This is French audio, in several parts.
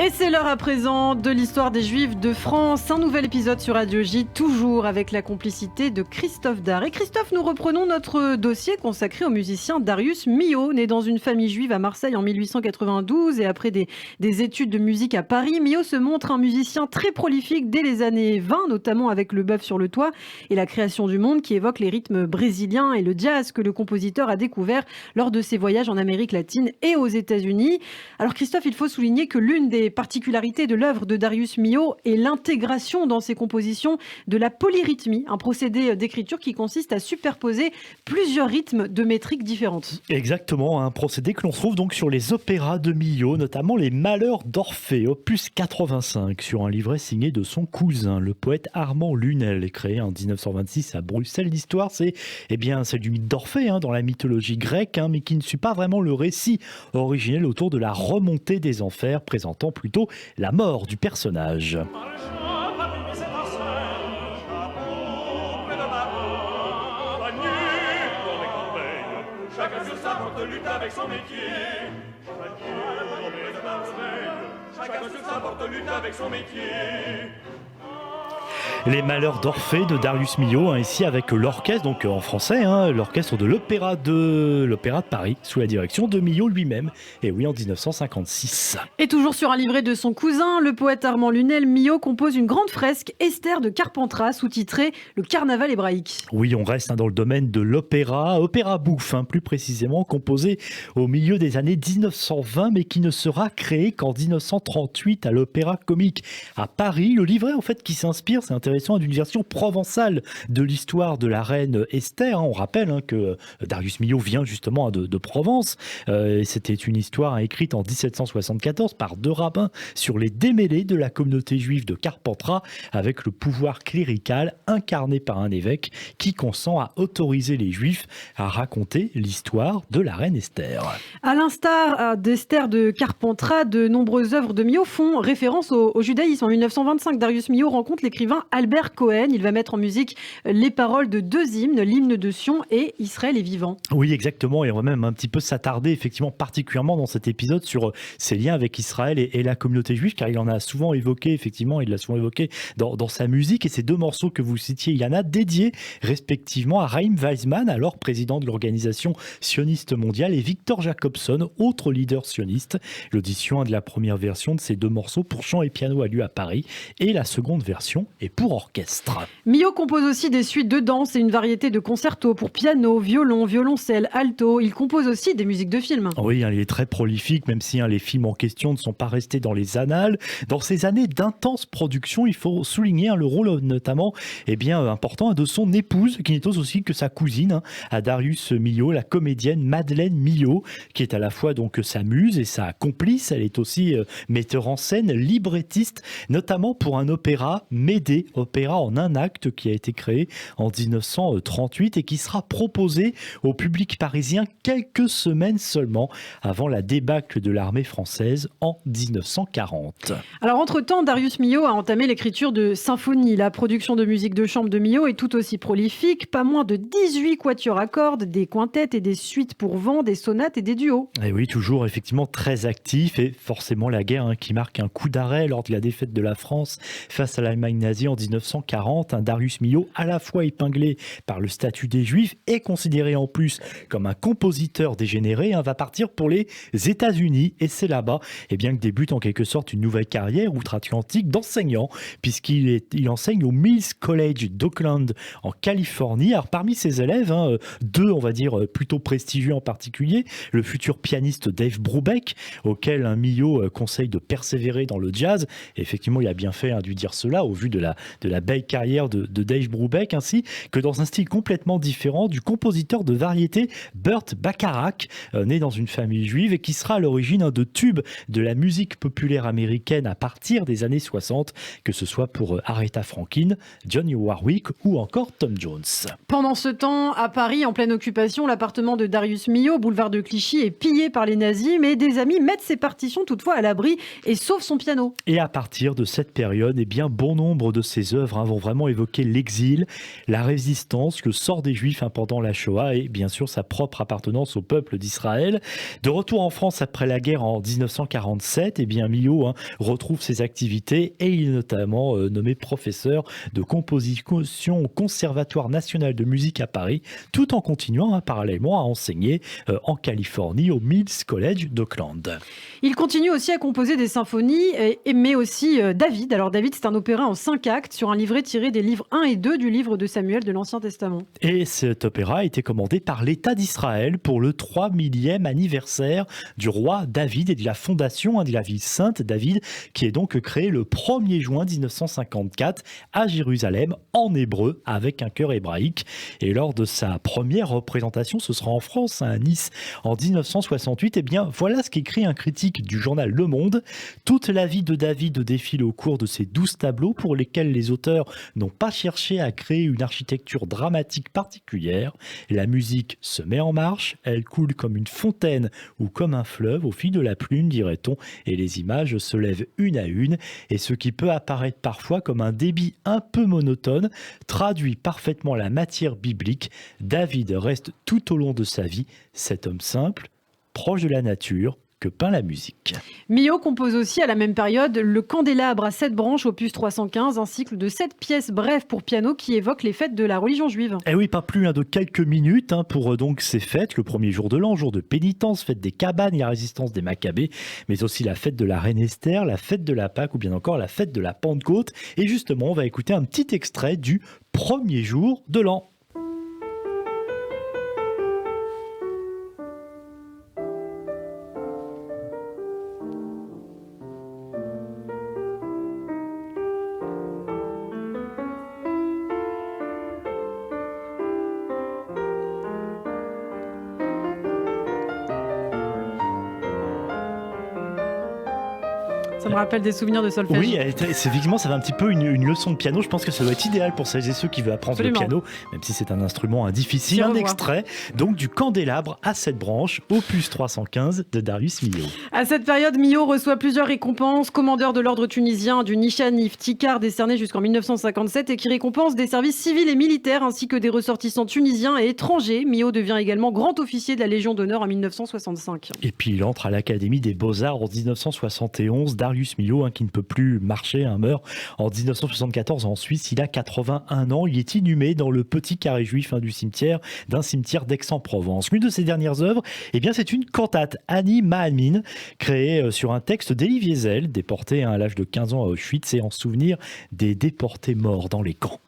Et c'est l'heure à présent de l'histoire des Juifs de France. Un nouvel épisode sur Radio J, toujours avec la complicité de Christophe Dard. Et Christophe, nous reprenons notre dossier consacré au musicien Darius Milhaud, né dans une famille juive à Marseille en 1892 et après des études de musique à Paris. Milhaud se montre un musicien très prolifique dès les années 20, notamment avec Le Bœuf sur le toit et La création du monde, qui évoque les rythmes brésiliens et le jazz que le compositeur a découvert lors de ses voyages en Amérique latine et aux États-Unis. Alors Christophe, il faut souligner que l'une des particularités de l'œuvre de Darius Milhaud est l'intégration dans ses compositions de la polyrythmie, un procédé d'écriture qui consiste à superposer plusieurs rythmes de métriques différentes. Exactement, un procédé que l'on trouve donc sur les opéras de Milhaud, notamment les Malheurs d'Orphée, opus 85, sur un livret signé de son cousin, le poète Armand Lunel, créé en 1926 à Bruxelles. L'histoire, c'est celle du mythe d'Orphée, dans la mythologie grecque, mais qui ne suit pas vraiment le récit originel autour de la remontée des enfers, présentant plutôt la mort du personnage. Chacun sur sa porte lutte avec son métier. Chacun sur sa porte lutte avec son métier. Les Malheurs d'Orphée de Darius Milhaud, ici avec l'orchestre, donc en français, l'orchestre de l'Opéra de Paris, sous la direction de Milhaud lui-même, et oui, en 1956. Et toujours sur un livret de son cousin, le poète Armand Lunel, Milhaud compose une grande fresque Esther de Carpentras, sous-titrée Le Carnaval hébraïque. Oui, on reste dans le domaine de l'opéra bouffe, plus précisément, composé au milieu des années 1920, mais qui ne sera créé qu'en 1938 à l'Opéra Comique à Paris. Le livret, en fait, qui s'inspire, c'est intéressant, d'une version provençale de l'histoire de la reine Esther. On rappelle que Darius Milhaud vient justement de Provence. C'était une histoire écrite en 1774 par deux rabbins sur les démêlés de la communauté juive de Carpentras, avec le pouvoir clérical incarné par un évêque qui consent à autoriser les juifs à raconter l'histoire de la reine Esther. À l'instar d'Esther de Carpentras, de nombreuses œuvres de Milhaud font référence au judaïsme. En 1925, Darius Milhaud rencontre l'écrivain Albert Cohen. Il va mettre en musique les paroles de deux hymnes, l'hymne de Sion et Israël est vivant. Oui, exactement. Et on va même un petit peu s'attarder, effectivement, particulièrement dans cet épisode sur ses liens avec Israël et la communauté juive, car il en a souvent évoqué, effectivement, il l'a souvent évoqué dans sa musique. Et ces deux morceaux que vous citiez, Yana, dédiés respectivement à Chaim Weizmann, alors président de l'organisation sioniste mondiale, et Victor Jacobson, autre leader sioniste. L'audition de la première version de ces deux morceaux pour chant et piano a lieu à Paris, et la seconde version est pour orchestre. Milhaud compose aussi des suites de danse et une variété de concertos pour piano, violon, violoncelle, alto. Il compose aussi des musiques de films. Oui, il est très prolifique, même si les films en question ne sont pas restés dans les annales. Dans ces années d'intense production, il faut souligner le rôle notamment important de son épouse, qui n'est aussi que sa cousine, à Darius Milhaud, la comédienne Madeleine Milhaud, qui est à la fois donc sa muse et sa complice. Elle est aussi metteur en scène, librettiste, notamment pour un opéra, Médée, opéra en un acte qui a été créé en 1938 et qui sera proposé au public parisien quelques semaines seulement avant la débâcle de l'armée française en 1940. Alors entre-temps, Darius Milhaud a entamé l'écriture de symphonies. La production de musique de chambre de Milhaud est tout aussi prolifique, pas moins de 18 quatuors à cordes, des quintettes et des suites pour vent, des sonates et des duos. Et oui, toujours effectivement très actif, et forcément la guerre qui marque un coup d'arrêt lors de la défaite de la France face à l'Allemagne nazie en 1940. Darius Milhaud, à la fois épinglé par le statut des Juifs et considéré en plus comme un compositeur dégénéré, va partir pour les États-Unis, et c'est là-bas que débute en quelque sorte une nouvelle carrière outre-Atlantique d'enseignant, puisqu'il enseigne au Mills College d'Oakland en Californie. Alors parmi ses élèves, deux plutôt prestigieux en particulier, le futur pianiste Dave Brubeck, auquel Milhaud conseille de persévérer dans le jazz. Et effectivement, il a bien fait de dire cela au vu de la belle carrière de Dave Brubeck, ainsi que dans un style complètement différent du compositeur de variété Burt Bacharach, né dans une famille juive et qui sera à l'origine de tubes de la musique populaire américaine à partir des années 60, que ce soit pour Aretha Franklin, Johnny Warwick ou encore Tom Jones. Pendant ce temps, à Paris, en pleine occupation, l'appartement de Darius Milhaud, boulevard de Clichy, est pillé par les nazis, mais des amis mettent ses partitions toutefois à l'abri et sauvent son piano. Et à partir de cette période, bon nombre de ses œuvres vont vraiment évoquer l'exil, la résistance que sort des Juifs pendant la Shoah et bien sûr sa propre appartenance au peuple d'Israël. De retour en France après la guerre en 1947, Milhaud retrouve ses activités et il est notamment nommé professeur de composition au Conservatoire national de musique à Paris, tout en continuant parallèlement à enseigner en Californie au Mills College d'Oakland. Il continue aussi à composer des symphonies, mais aussi David. Alors David, c'est un opéra en 5 actes sur un livret tiré des livres 1 et 2 du livre de Samuel de l'Ancien Testament. Et cet opéra a été commandé par l'État d'Israël pour le 3000e anniversaire du roi David et de la fondation de la ville sainte David, qui est donc créée le 1er juin 1954 à Jérusalem en hébreu avec un chœur hébraïque. Et lors de sa première représentation, ce sera en France, à Nice, en 1968, voilà ce qu'écrit un critique du journal Le Monde. Toute la vie de David défile au cours de ces 12 tableaux pour lesquels les auteurs n'ont pas cherché à créer une architecture dramatique particulière. La musique se met en marche, elle coule comme une fontaine ou comme un fleuve au fil de la plume, dirait-on, et les images se lèvent une à une. Et ce qui peut apparaître parfois comme un débit un peu monotone traduit parfaitement la matière biblique. David reste tout au long de sa vie cet homme simple, proche de la nature, que peint la musique. Milhaud compose aussi à la même période le Candélabre à 7 branches, opus 315, un cycle de 7 pièces brèves pour piano qui évoque les fêtes de la religion juive. Et oui, pas plus de quelques minutes pour donc ces fêtes, le premier jour de l'an, jour de pénitence, fête des cabanes et la résistance des Maccabées, mais aussi la fête de la Reine Esther, la fête de la Pâque ou bien encore la fête de la Pentecôte. Et justement, on va écouter un petit extrait du premier jour de l'an. Ça me rappelle des souvenirs de solfège. Oui, effectivement, ça va un petit peu une leçon de piano. Je pense que ça doit être idéal pour celles et ceux qui veulent apprendre Absolument. le piano, même si c'est un instrument difficile. Un extrait donc du Candélabre à 7 branches, opus 315 de Darius Milhaud. À cette période, Milhaud reçoit plusieurs récompenses. Commandeur de l'ordre tunisien du Nishan Iftikhar, décerné jusqu'en 1957 et qui récompense des services civils et militaires ainsi que des ressortissants tunisiens et étrangers. Milhaud devient également grand officier de la Légion d'honneur en 1965. Et puis il entre à l'Académie des Beaux-Arts en 1971. Darius Milhaud, qui ne peut plus marcher, meurt en 1974 en Suisse. Il a 81 ans. Il est inhumé dans le petit carré juif d'un cimetière d'Aix-en-Provence. L'une de ses dernières œuvres, c'est une cantate, Ani Maamin, créée sur un texte d'Elie Wiesel, déporté à l'âge de 15 ans à Auschwitz et en souvenir des déportés morts dans les camps.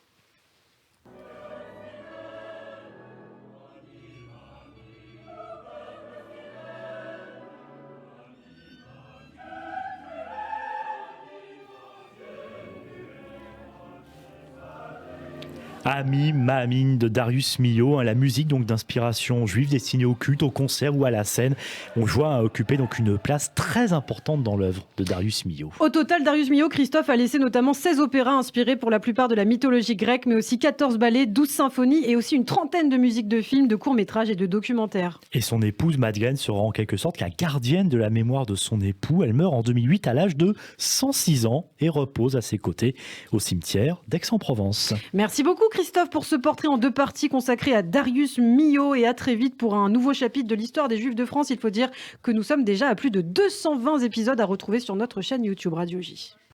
Ami Maamin de Darius Milhaud, la musique donc d'inspiration juive destinée au culte, au concert ou à la scène. On voit occuper donc une place très importante dans l'œuvre de Darius Milhaud. Au total, Darius Milhaud, Christophe, a laissé notamment 16 opéras inspirés pour la plupart de la mythologie grecque, mais aussi 14 ballets, 12 symphonies et aussi une trentaine de musiques de films, de courts-métrages et de documentaires. Et son épouse Madeleine sera en quelque sorte la gardienne de la mémoire de son époux. Elle meurt en 2008 à l'âge de 106 ans et repose à ses côtés au cimetière d'Aix-en-Provence. Merci beaucoup Christophe pour ce portrait en 2 parties consacré à Darius Milhaud et à très vite pour un nouveau chapitre de l'histoire des Juifs de France. Il faut dire que nous sommes déjà à plus de 220 épisodes à retrouver sur notre chaîne YouTube Radio J.